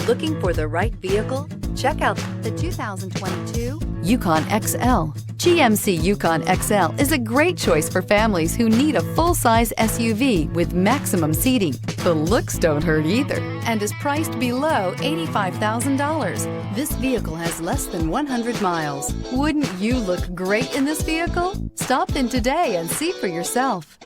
Looking for the right vehicle? Check out the 2022 Yukon XL. GMC Yukon XL is a great choice for families who need a full-size SUV with maximum seating. The looks don't hurt either and is priced below $85,000. This vehicle has less than 100 miles. Wouldn't you look great in this vehicle? Stop in today and see for yourself.